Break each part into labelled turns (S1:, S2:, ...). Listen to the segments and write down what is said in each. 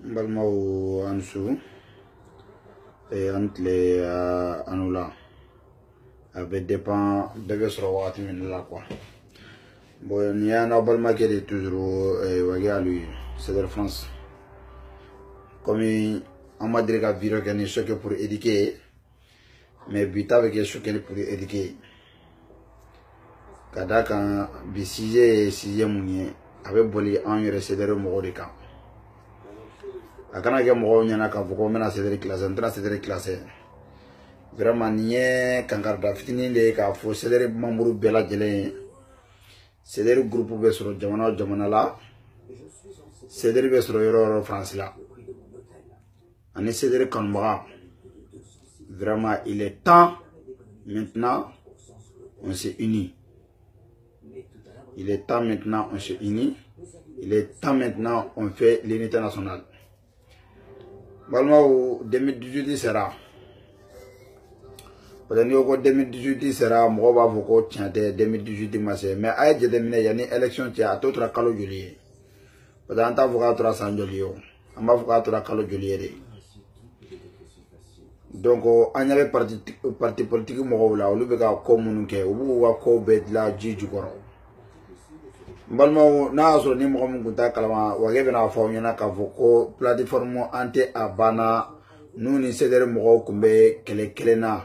S1: Balmao Ansou et entre les Anoula avait dépend de ce roi là quoi. Bon, il y a un balma qui est toujours lui, c'est de France. Comme on m'a dit qu'il y a un choc pour éduquer, mais but avec un choc pour éduquer. Kada kan bi sixième mounier avec boli en recéder mo de kan akana ke mo nyana ka voko mena céder classe entra céder classe vraiment nie kangarda fitini de ka fo céder mamuru bela jele céder groupe be soro jamana la céder be soro yoro France la ani céder kan ba vraiment il est temps maintenant on s'est unis. Il est temps maintenant, on se unit. Il est temps maintenant, on fait l'unité nationale. Balma 2018 sera. Peut-être que 2018 sera, moi, va vous continuer 2018 massé. Mais aïe, j'ai déminé, il y a une élection qui a tout la calo juillet. Peut-être que vous avez 300 juillet. On va vous avoir la calo juillet. Donc, on y avait parti politique, moi, là, on lui a communiqué, on va combattre la Djidjoukoro. Balma na so ni mo mun ta kalama wage bena fa nyana ka voko plateforme ante abana nuni sedere mo kumbe kele na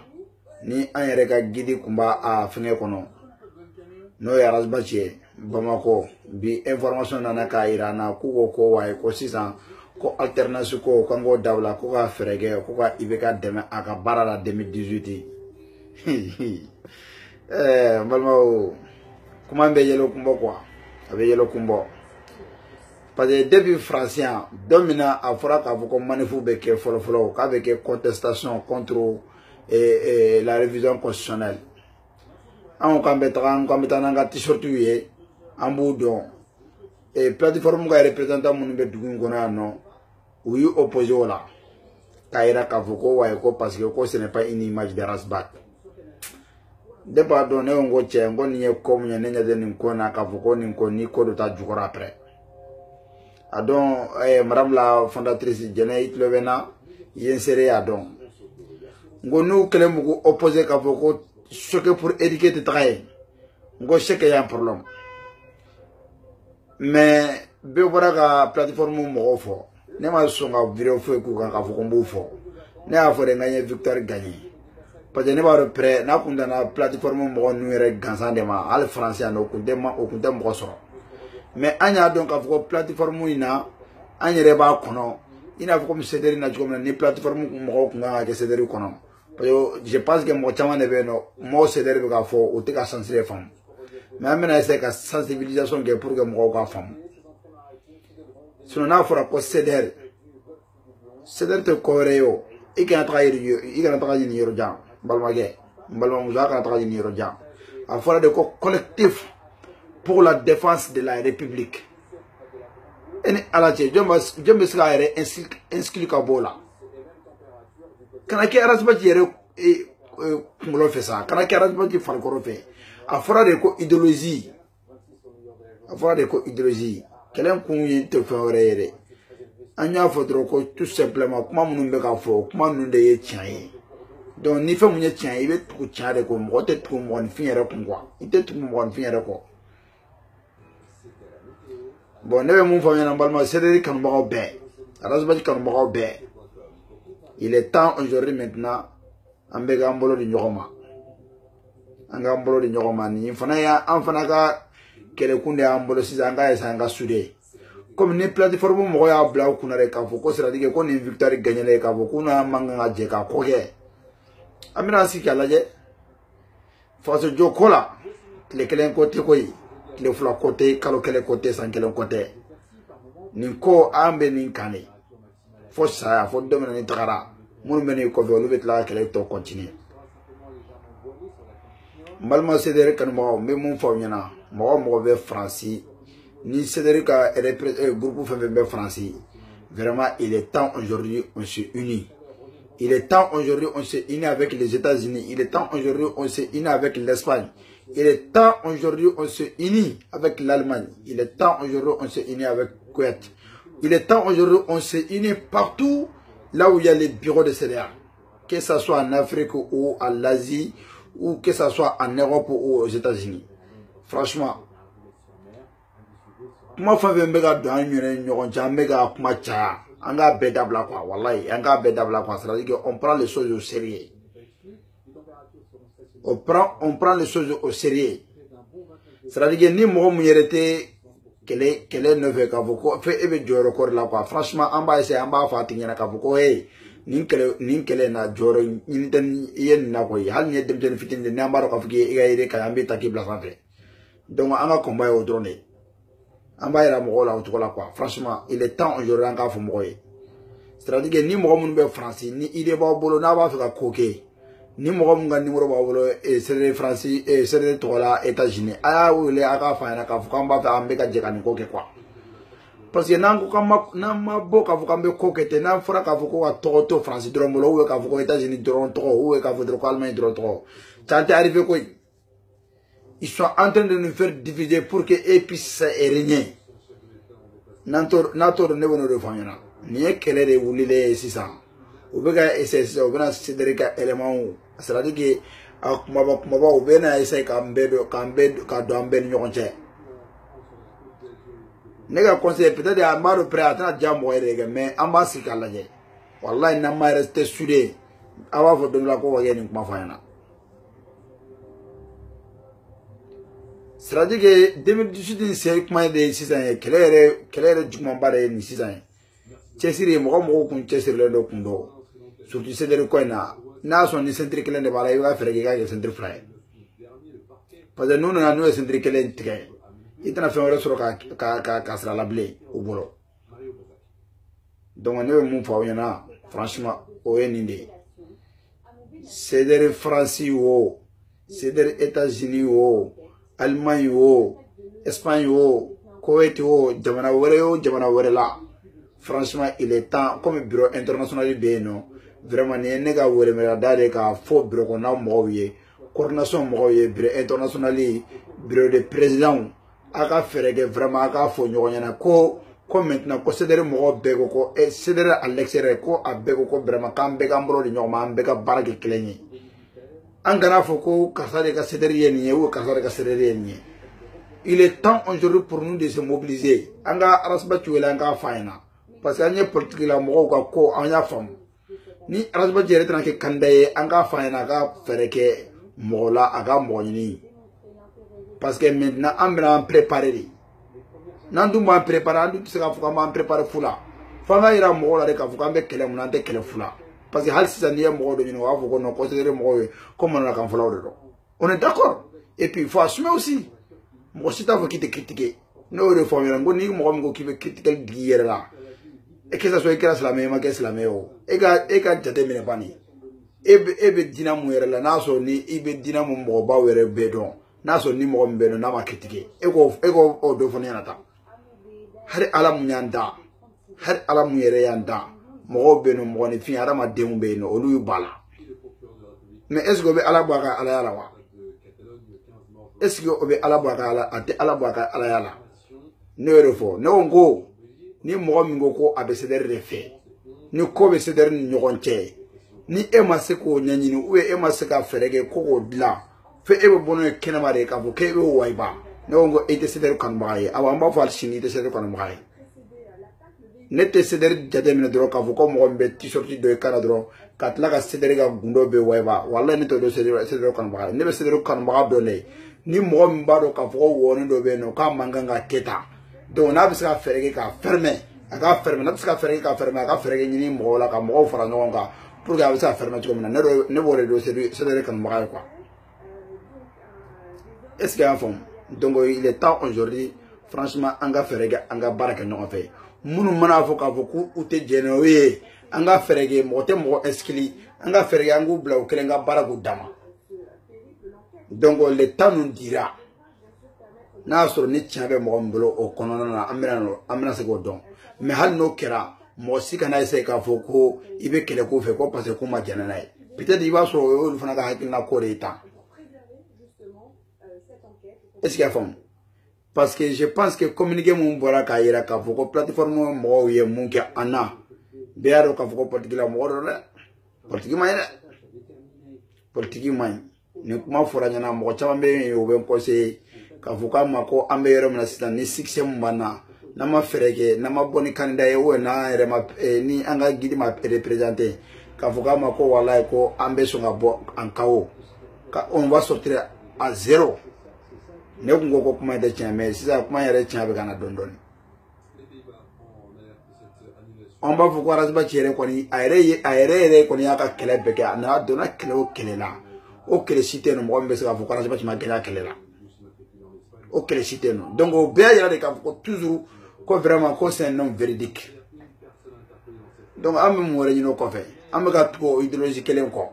S1: ni anyere ka gidi kumba a fene kono no ya rasbache bamako bi information na ka irana ku ko way ko sisan ko alternance ko kango dawla ko ka ferege ko ka ibeka deme aka barala 2018 balma kuma be yelo kumba quoi avec yelo kumbo parce que depuis français domina a fora ka foko manifu be ke folo ka be ke contestation contre la révision constitutionnelle an kan betana nga t-shirt ye ambu don et plateforme ga représentant mun be dugun gona no oui opposé wala kaira ka foko wa ko parce que ko ce n'est pas une image de Rasbat. Débat donné on go tien go ni comme ni nya de ni ko na ka foko ni ko ni ko do ta jukora après adon madame la fondatrice Jene Itlevena yensere adon ngo nous kelem go opposé ka foko choqué pour éduquer te traiter ngo cheke ya problème mais be bora ka plateforme mo fo ne ma so nga vidéo fo ku ka foko mbo fo ne a fo de gagner victoire gagner. Parce que ne b'a prêt n'a kun na plateforme mo nu yɛrɛ gansan de ma al français no kun de ma o kun de mo sɔrɔ mais an y'a dɔn ka fɔ ko plateforme in na an yɛrɛ b'a kɔnɔ i n'a fɔ comme céderi na cogo min na ni plateforme mɔgɔw kun kan ka kɛ céderi kɔnɔ parce que je pense que mɔgɔ caman de bɛ yen nɔ mɔgɔw céderi bɛ k'a fɔ o tɛ ka sens de faamu mais an bɛna essayer ka sensibilisation kɛ pour que mɔgɔw k'a faamu sinon n'a fɔra ko céderi tɛ ko wɛrɛ ye o i kana taga ɲini yɔrɔ jan. A fora de collectif pour la défense de la République. Et je me suis inscrit à Bola. Quand il y a un ça, quand il y a un fora de idéologie. A fora de idéologie. Quel est un coup te fait Anya faudra que tout simplement, comment nous ne comment nous ne donc ni fait mon tien il va tout tirer comme moi tête pour moi finir comme quoi il était tout moi finir quoi bon ne mon famille en balma c'est kan mo be rasba kan mo be il est temps aujourd'hui maintenant ambega mbolo di nyoma anga mbolo di nyoma ni fana ya an fana ka kele kunde ambolo sizanga esanga sude comme ni plateforme mo ya bla kunare ka fo ko sera dige ko ni victoire gagner ka fo kuna manga je ka ko ge amina si kala je face jokola le kelen côté koy le fla côté kalo kele côté san kelen côté ninko ambe ninkane fo sa fo domina ni tagara mun meni ko be lu betla kele to continuer malma cédric kan mo me mun fo nyana mo be français ni cédric ka groupe fait be français vraiment il est temps aujourd'hui on se unit. Il est temps aujourd'hui on s'est unis avec les États-Unis. Il est temps aujourd'hui on s'est unis avec l'Espagne. Il est temps aujourd'hui on s'est unis avec l'Allemagne. Il est temps aujourd'hui on s'est unis avec Kuwait. Il est temps aujourd'hui, on se unit partout là où il y a les bureaux de CEDEAO. Que ce soit en Afrique ou en Asie, ou que ce soit en Europe ou aux États-Unis. Franchement, moi, je suis on prend les choses au sérieux. On prend les choses au sérieux. C'est-à-dire que ni moi, qu'elle ne veut qu'à vous fait et du record là quoi. Franchement, en bas, c'est en bas, fatigué na kavuko, hey. Ninkele na joro ninten yen na koy hal ni dem den fitin de nambaro ka fuki e gaire ka ambe taki bla santé donc anga combat au drone amba ira mo la autola quoi. Franchement, il est temps aujourd'hui anga fu mo koy c'est-à-dire que ni mo mun be français ni ide ba bolo na ba fa koke ni mo mun ga numéro ba bolo et c'est français et c'est tola États-Unis aya wule aka fa na ka fu kamba fa ambe ka jekani koke quoi. Parce que nan ma bo ka fu kambe kokete nan fora ka fu ko wa toto France dromolo ou ka fu ko États-Unis dron trop ou ka fu ko Allemagne dron trop. Ça t'est arrivé quoi? Ils sont en train de nous faire diviser pour que épice régner. Nator ne vono de fanyana. Ni e kele de wulile 600. Ou be ka essayer ou bena cédrer ka élément ou. Ça veut dire que kuma ou bena essayer ka mbedo ka do amben nyokonche. Nega conseil peut-être à maro prêt à tant jambo mais en bas c'est calage. Wallahi n'a pas resté soudé. Ava fo de la ko wagé ni kuma fayana. C'est-à-dire que 2018 c'est kuma de 6 ans kelere jukman bare ni 6 ans. Chesiri mo kun chesiri le do kundo. Surtout c'est de quoi na son ni centre kelen de bala il va faire que centre frère. Parce que nous centre kelen tike. Il a fait un restaurant qui sera la blé au boulot. Donc, on est mon frère, franchement, au Nindi. C'est des Français, c'est des États-Unis, Allemagne, Espagne, Koweït, Jamana là. Franchement, il est temps, comme le bureau international de vraiment, il y a un gars qui a faux bureau qu'on a mouillé, coordination mouillé, bureau international, bureau de président. Aka ferege vraiment aka fo nyonyana ko maintenant ko cédere mo bego ko et cédere à l'extérieur ko abego ko vraiment kambe gambro di nyoma ambega barage kleñi angana fo ko kasare ka cédere yeni ou kasare ka cédere yeni. Il est temps aujourd'hui pour nous de se mobiliser anga arasba tuela anga faina parce que anya politique la mo ko anya fam ni arasba jere tan ke kandaye anga faina ga fereke mola aga moñini. Parce que maintenant, on va préparer. Nous devons préparer, nous devons préparer fula. Fanga ira mo la de ka fuka be kele mun ante kele fula. Parce que hal si ça n'y est mo de nous avons qu'on considère mo comme on a kan fula de. On est d'accord. Et puis il faut assumer aussi. Mo si ta faut qui te critiquer. No réforme ngo ni mo qui veut critiquer guerre là. Et que ça soit que la même que la même. Et ka tete mine pani. Ebe dina mo yere la na so ni ibe dina mo ba were bedon. N'a son ni mo mbeno na ma critiquer ego o do foni anata hari ala munyanda hari ala muyere yanda mo beno mo ni fi ara ma demu beno olu bala mais est-ce que be ala baka ala yala wa est-ce que be ala baka ala ate ala baka ala yala ne refo ne ngo ni mo mi ngo ko abeceder refe ni ko be ceder ni nyogonche ni e ma se ko nyanyini ou e ma se ka ferege ko ko dila fait ebe bono kenamare ka bo kebe waiba no ngo ite seder kan baye awa mba fal sini ite seder kan baye nete seder jademina dro ka ko mo mbe t-shirt do kana dro katla ka seder ga gundo be waiba wallahi ne to do seder kan baye ne be seder kan baye do ne ni mo mba do ka ko woni do be no ka manganga keta do na bi ska ferege ka fermer aga fermer na bi ska ferege ka fermer aga ferege ni mo la ka mo fara no nga pour ga bi ska fermer ko na ne bo do seder kan baye quoi. Est-ce qu'il y a un fond? Donc il est temps aujourd'hui, franchement, on va faire un barque non fait. Munu mana foka foku ou te généré, on va faire mote mo escali, on va faire un goubla ou kelenga baragu dama. Donc le temps nous dira. Na sur ni tiabe mo mbolo o konona amena se godon. Mais hal no kera, mo si kana essayer ka foku ibe kele ko fe ko parce que ma janana. Peut-être il va sur le fana ka hakina ko reta. Est-ce qu'il y a fond? parce que je pense que communiquer mon bora ka yira ka foko plateforme mo ye mun ke ana be yaro ka foko politique la mo do politique may politique may ni kuma fora nyana mo chama be o be conseil ka foka mako ambe yero na sitan ni 6e mbana na ma fereke na ma boni candidat ye o na ere ma ni anga gidi ma représenter ka foka mako wallahi ko ambe so ngabo ankawo ka on va sortir à 0 ne ko ko kuma de tien mais si ça kuma yere tien be kana dondoni on ba foka rasba tiere ko ni ayere ko ni aka kele beke na dona kele o kele la o kele cité no mo be se ka foka rasba ti ma kele la o kele cité no donc o be yere de ka foko toujours ko vraiment ko c'est un nom véridique donc am mo re ñino ko fe am ga to idéologie kelen ko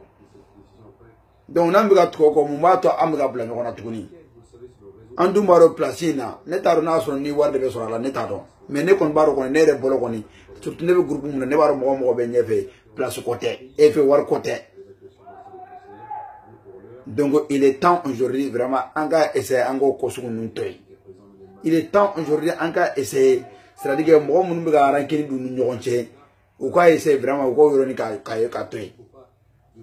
S1: donc nam ga to ko mo ma to am ga bla ngona tukuni andu maro place na ne taro na so ni warde be so la ne taro mais ne kon baro ko ne re bolo ko ni surtout ne be groupe mu ne baro mo be ñefe place côté et fait war côté. Donc il est temps aujourd'hui vraiment anga essayer ango ko su nun toy. Il est temps aujourd'hui anga essayer c'est-à-dire que mo mun be ga rankini du ñu ñonche ou quoi essayer vraiment ko yoro ni ka toy.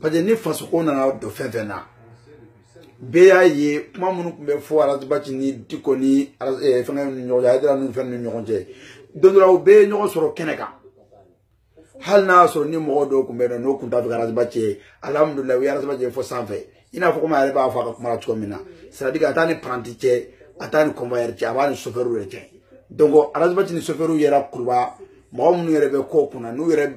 S1: Parce que ni façon qu'on a de fin na beya ye kuma munu kumbe fo ala bati ni tikoni fanga ñu ya nu fen ñu ñonche donc la be ñu soro keneka hal na so ni mo do kumbe no kunta be garage bati alhamdulillah ya garage bati fo sanfe ina fo kuma ba fa ka kuma to mina c'est-à-dire atani prantike atani convoyeur ci abani chauffeur re ci donc garage bati ni chauffeur yera kurba mo munu yere be ko kuna nu yere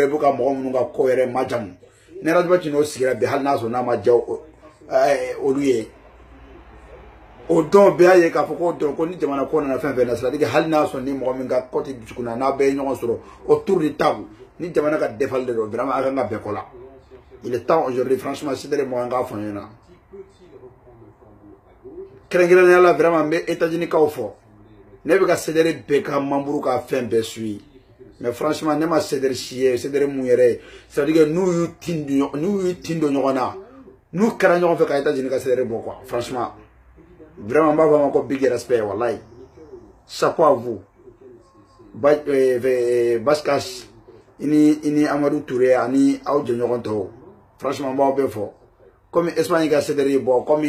S1: bu ka mo munu ga ko yere majam ne garage bati no sigira be hal na so na ma jaw oluye o don be aye ka foko don ko ni jamana ko na fen na c'est-à-dire hal na so ni mo min ga côté dukuna na be ñoo soro autour du table ni jamana ka defal de vraiment aka nga be ko la. Il est temps aujourd'hui franchement c'est des moyens ga fonyena krengere na la vraiment be États-Unis ka ofo ne be ka cédérer be ka mamburu ka fen be sui mais franchement ne ma cédérer chier cédérer muyere c'est-à-dire nous yu tindo ñogona nous craignons fait qu'à États-Unis ka cédérer bon quoi franchement vraiment ba vraiment ko big respect wallahi chapeau à vous Baskas ini Amadou Touré ani aw je ñogon to franchement ba be fo comme Espagne ka cédérer bon comme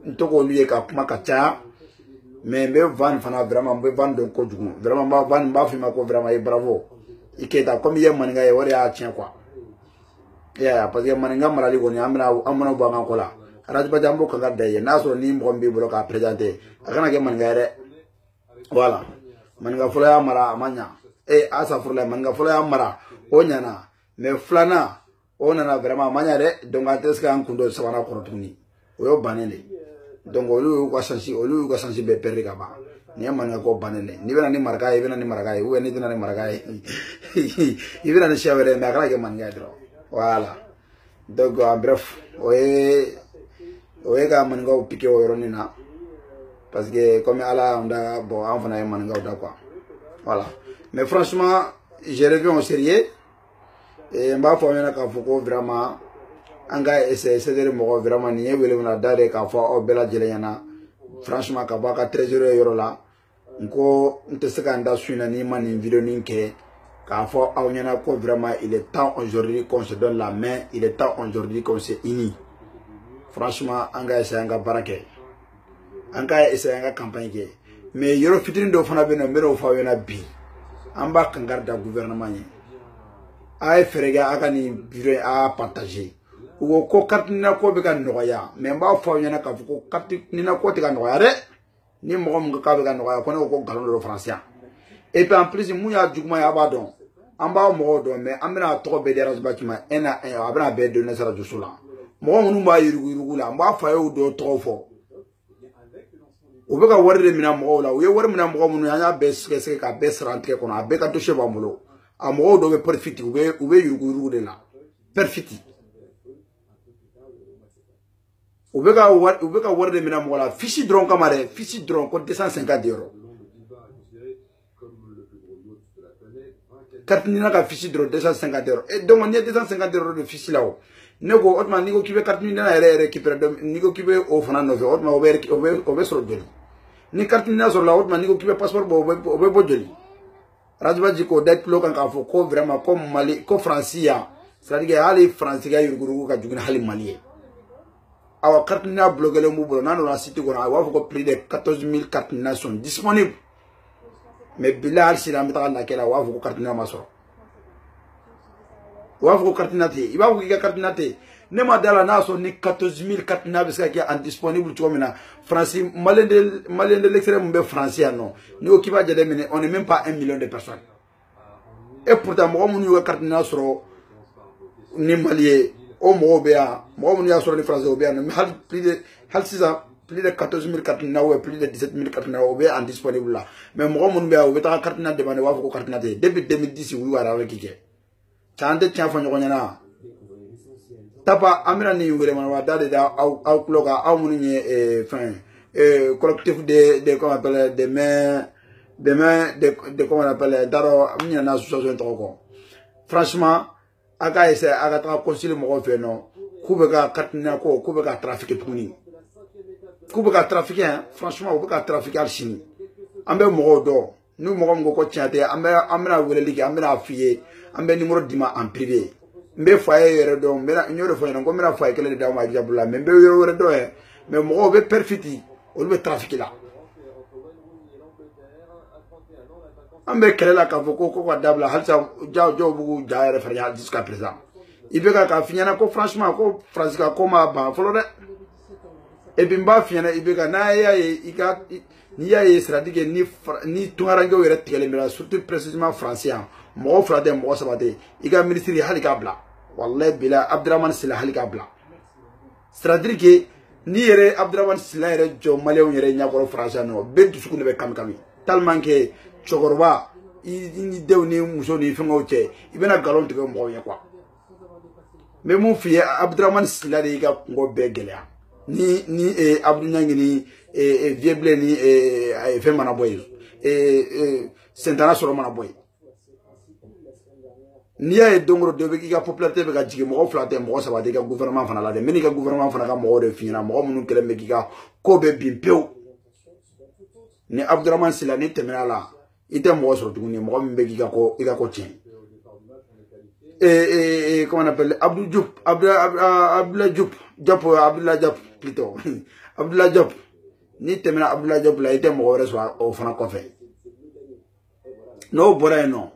S1: ntoko lié ka kuma ka cha mais be van fana vraiment be van de ko jugu vraiment ba van ba fi ma ko vraiment et bravo iketa comme yé man nga e wori a tien quoi ya parce que man nga marali ko ni amna ba nga ko la rajba jambo ka gadda ye naso ni mo mbi bolo ka présenter akana ke man nga re voilà man nga fula ya mara amanya asa fula man nga fula ya mara o nyana mais flana on a vraiment amanya re donc ateska an kundo sabana ko tuni o yo banene donc olu ko sansi be perri ka ba ni man nga ko banene ni bena ni marga ye ou ni dina ni marga ye ibena ni shavere mais akana ke man nga dro. Voilà. Donc, bref, ouais, quand man go piqué au ronina. Parce que, comme Allah, on a, bon, on va man go d'accord. Voilà. Mais franchement, je reviens au sérieux. Et m'a formé na kafuko vraiment. Anga essayer de me vraiment nier, on a dare kafa au bella jelena. Franchement, kabaka 13 € là. Nko, nteseka nda suina ni man in vidéo ninke. Vraiment, il est temps aujourd'hui qu'on se donne la main, il est temps aujourd'hui qu'on se unit. Franchement, on va essayer de barake. On va essayer de campagne. Mais il y a un futur de fana bena mero fa yona bi. On va garder le gouvernement. Aïe frère, akani bureau à partager. Ou ko carte na ko be kan noya, mais mba fa yona ka ko carte ni na ko te kan noya re. Ni mo ko ka be kan noya ko ne ko galon de français. Et puis en plus, mouya djugma ya badon. Amba mo do mais amena to be deras batima ena abna be do na sara jusula mo ngunu ba yirugu la mba fa yo do to fo o be ka warre mina mo la o ye warre mina mo munu anya be sike ka be srantre kono abe ka to sheba mulo a mo do be perfect o be yirugu de la perfect o be ka warre mina mo la fichi dron kamare fichi dron ko 250 €. Carte ni na ka fichi dro 250 €. Et donc on y a 250 € de fichi là. Nego otman nigo kibe carte ni na récupérer ni go kibe o fana no otman obe sur doli. ni carte d'identité sur la route man ni ko kibe passeport bo joli Radba Djiko d'être local quand faut ko vraiment comme Mali ko Francia c'est-à-dire hali France ga yurguru ka jugina hali Mali awa carte d'identité bloqué le moubo nan la cité ko wa faut ko plus de 14 000 cartes d'identité sont disponibles mais bilal si la mettra la kela wa faut ko carte d'identité masoro wa faut ko carte d'identité iba ko carte d'identité ne ma dala na so ni 14 000 cartes d'identité qui est disponible tu vois France malien de l'extrême be français non ni o kiba jade mene on est même pas 1 million de personnes et pourtant mo mun yo carte d'identité soro ni malien o mo be a mo mun ya soro ni français o be mais plus de 14 000 cartes d'identité plus de 17 000 cartes d'identité en disponible là mais mo mun be a o be ta carte d'identité demande wa ko carte d'identité depuis 2010 oui wara wala kike chante tia fa nyoko nyana tapa amira ni ngure man wa dade da au kloka au muni fin collectif de comment on appelle des mains de comment on appelle daro amina na association toko franchement aga essayer aga tra concile mo fait non kubeka katna ko kubeka trafiquer tuni kubeka trafiquer hein franchement kubeka trafiquer al chini ambe mo do nous mo ngo ko tiate amira wele liki amira fier ambe numéro dima en privé mbe foyer yere do mbena nyoro foyer ngo mera foyer kele da ma jabula mbe yoro do e mais mo be perfiti o be trafic la ambe kele la ka foko ko dabla halsa jaw bugu jaare fa ya jusqu'à présent ibe ka finyana ko franchement ko francisca ko ma ba folo de e bimba finyana ibe ka na ya ika ni ya stratégie ni tungarango yere tele mera surtout précisément français mo frade mo sabate iga ministre halika bla wallahi bila Abdurrahman Sila halika bla c'est-à-dire que ni yere Abdurrahman Sila yere jo malien yere nyakoro français no be dusuku ne be kam tellement que chogorba ni dewni muso ni fengo che ibena galon tigo mo ye quoi mais mon fille Abdurrahman Sila de iga ngo be gelea ni Abdou Nyangi ni vieble ni fe mana boy sentana soro mana boy ni ya dongro de be ga popularité be ga jige mo flate mo sa ba de ga gouvernement fana la de meni ga gouvernement fana ga mo de fina mo munu kele me ga ko be bimpeu ni Abdurrahman Sila ni temena la ite mo so tuguni mo be ga ko iga ko tien comment on appelle Abdullah Diop plutôt Abdullah Diop ni temena Abdullah Diop la ite mo reso o fana ko fe no bora no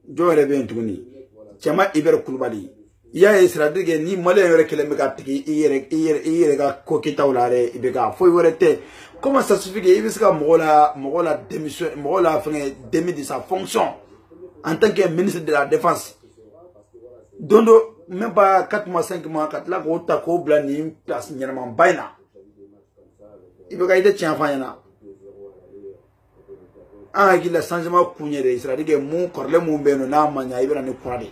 S1: jo rebe tuguni chama Iber Koulibaly ya c'est-à-dire ni malien yore kele me ga tigi iyere ga ko kitawlare ibega fo yorete comment ça se fait que ibiska mogola démission mogola fait démis de sa fonction en tant que ministre de la défense dondo même pas 4 mois 5 mois 4 la ko ta ko bla ni place nyama bayna ibega ide tian fanyana ah qu'il a changement kunyere c'est-à-dire que mon corle mon beno na manya ibera ni kurade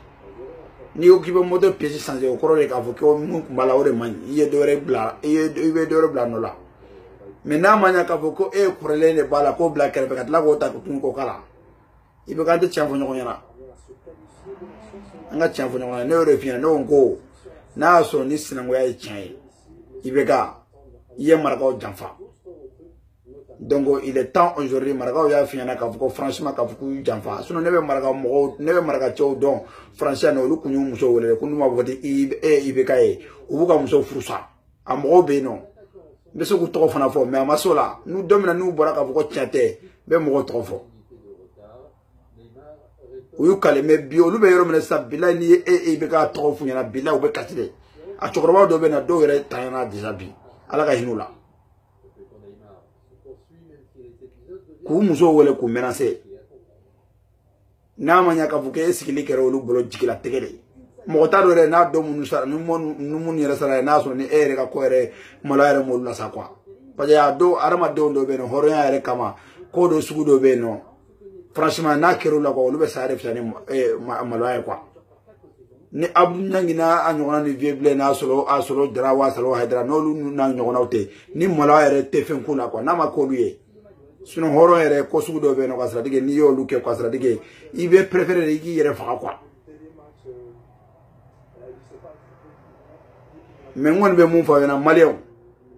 S1: ni okibe moto pièce changer o korole ka foko mon kumbala ore man iye dore bla iye dore bla no la mais na manya ka foko kurele ne bala ko bla kere ka la ko ta ko kala ibe ka de chanfo nyoko nyana anga chanfo nyoko ne ore fina no ngo na so ni sinango ya chai ibe ka iye maraka o janfa. Donc il est temps aujourd'hui maraka ya fiana ka fuko franchement ka fuku janfa sinon nebe maraka chow don franchement no lu kunyu muso wele kunu ma boti ibe kai ubuka muso furusa amro be no be so ku to fana fo mais amasola nous domina nous bora ka fuko tiate be mo to fo uyu kale me bio lu be yoro mena sabila ni ibe ka to fu nyana bila ube katile a chokroba do be na do yere tayana disabi ala ka hinula ku muso wele ku menacer na manya ka fuke sikili kere olu bolo jikila tegele mo ta do re na do munu sara nu mun yere sara na so ni ere ka ko ere malaire mo la sa kwa pa ya do arama do be no horo ya ere kama ko do sugu do be no franchement na kero la ko olu be sare fani malaire kwa ni Abdou Nyangi na anyona ni vieble na solo drawa solo hydra no lu na nyona ote ni malaire te fen kula kwa na ma ko luye sinon horo ere ko sugu do be no kasra dige ni yo luke ko kasra dige ibe préférer igi yere fa quoi mais ngon be mum fa na malien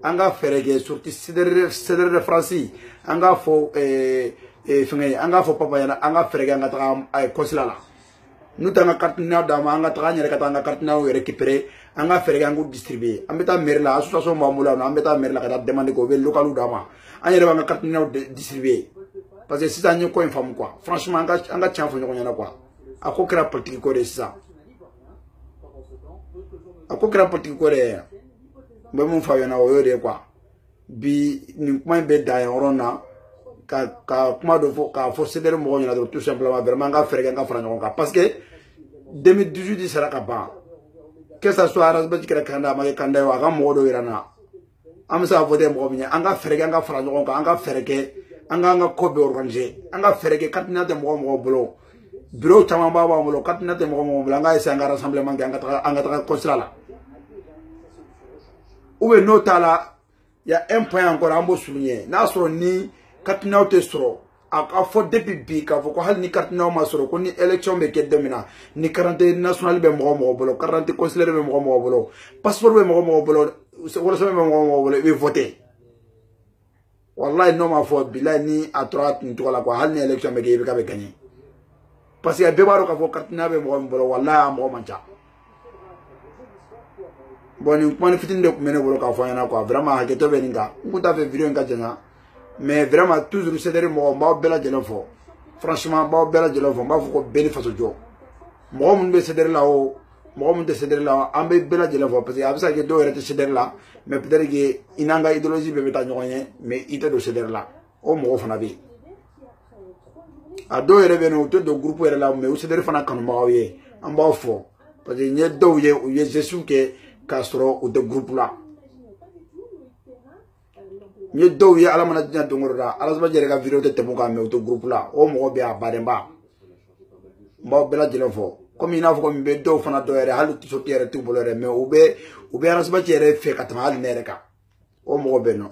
S1: anga ferege surtout cedere France anga fo finge anga fo papa yana anga ferege anga ta ay consulat nous tanga carte na dama anga ta nyere ka tanga carte na récupérer anga ferege anga distribuer ambeta maire la association mamula na ambeta maire la ka demander ko be localu dama anyere anga carte na distribuer parce que si ça n'y ko infam quoi franchement anga tian fo nyona quoi ako kra politique ko de ça ako kra politique ko de be mun fa yana o yode quoi bi ni kuma be da yorona ka kuma do fo ka forcer der mo nyona tout simplement vraiment nga ferega nga fara nyonka parce que 2018 sera ka ba que ça soit arasba ci kanda ma kanda yo aga mo do irana am sa voter mo binya anga ferega nga fara nyonka anga ferege anga ko be organiser anga ferege katina de mo bolo bureau tama ba ba mo katina de mo bolo nga esa nga rassemblement anga ta consulat la ou bien notala il y a un point encore à me souligner n'a sur ni katina te soro a fo depuis bi ka fo ko hal ni katina ma soro ko ni élection be ke domina ni carte nationale be mo bolo carte consulaire be mo bolo passeport be mo bolo wala so be mo bolo be voter wallahi no ma fo billahi ni a droite ni to la ko hal ni élection be ke be ka be gagner parce que be baro ka fo katina be mo bolo wallahi mo mancha bon ni point fitin de mene bolo ka fo yana quoi vraiment ha ke to be ninga ku ta fait vidéo nga jena mais vraiment toujours c'est derrière moi ba bela jelo fo franchement ba bela jelo fo ba fo ko beni faso jo mo mun be c'est derrière là o mo mun de c'est derrière là ambe bela jelo fo parce que abisa ke do rete c'est derrière là mais peut-être que inanga idéologie be ta ñoxone mais ite do c'est derrière là o mo fana bi a do rebe no to do groupe là mais o c'est derrière fana kan ma ye am ba fo parce que ñe do ye o ye jesu ke Castro ou de groupe là ni do ye ala mana dina dongorda ala ba jere ga vidéo de temuka me to groupe là o mo be a bademba mo bela jelo fo comme ina fo ko be do fana do yere halu ti sotiere tu bolore me ou be ala ba jere fe katama hal nereka o mo be no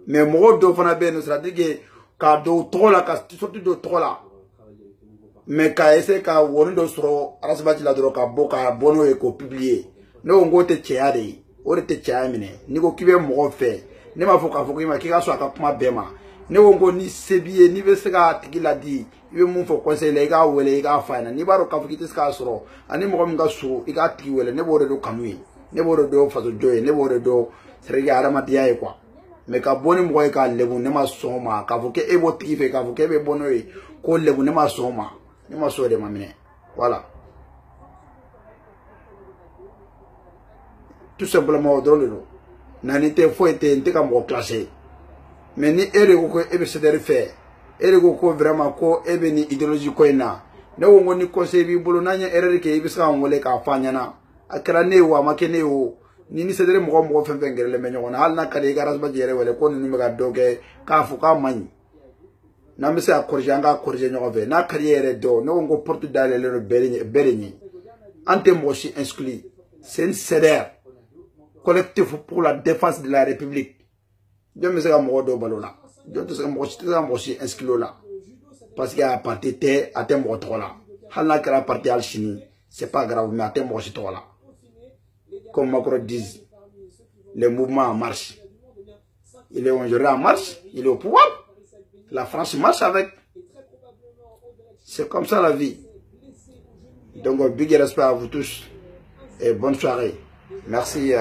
S1: mais mo do fana be no stratégie ka do tola ka sotti do tola mais ka ese ka woni do soro arasbati la dro ka boka bono e ko publier no ngote cheade o te chamine ni ko kibe mo fe ne ma foka foka ma ki ga so aka kuma bema ne ngo ni sebie ni be sega tigila di ibe mun fo conseil le ga wele ga fana ni baro ka fukiti ska soro ani mo nga so iga tigi wele ne bore do kanui ne bore do faso joye ne bore do serega arama dia e quoi mais ka boni mo ka lebu ne ma soma ka foke e bo tigi fe ka foke be bono e ko lebu ne ma soma ni ma so de mamine voilà tout simplement drôle lo nani te fo ete nte ka mo classé mais ni ere ko ebe se der fait ere ko vraiment ko ebe ni idéologie ko ina ne wongo ni conseil bi bolo nanya ere ke ibi ska ngole ka fanya na akra ne wa makene o ni se der mo fen fen gerele me nyona hal na kare garas ba jere wala ko ni me ga doge ka fu ka mani na me se akorje anga akorje nyove na carrière do ne wongo Portugal le berini ante mo si inscrit c'est une CDR collectif pour la défense de la République. Je me suis dit balola. Je me suis inscrit là. Parce qu'il y a un parti T à thème là. Halna que la partie Al-Chini, c'est pas grave, mais à thème là. Comme Macron dit, le mouvement en marche. Il est aujourd'hui en marche, il est au pouvoir. La France marche avec. C'est comme ça la vie. Donc, big respect à vous tous et bonne soirée. Merci.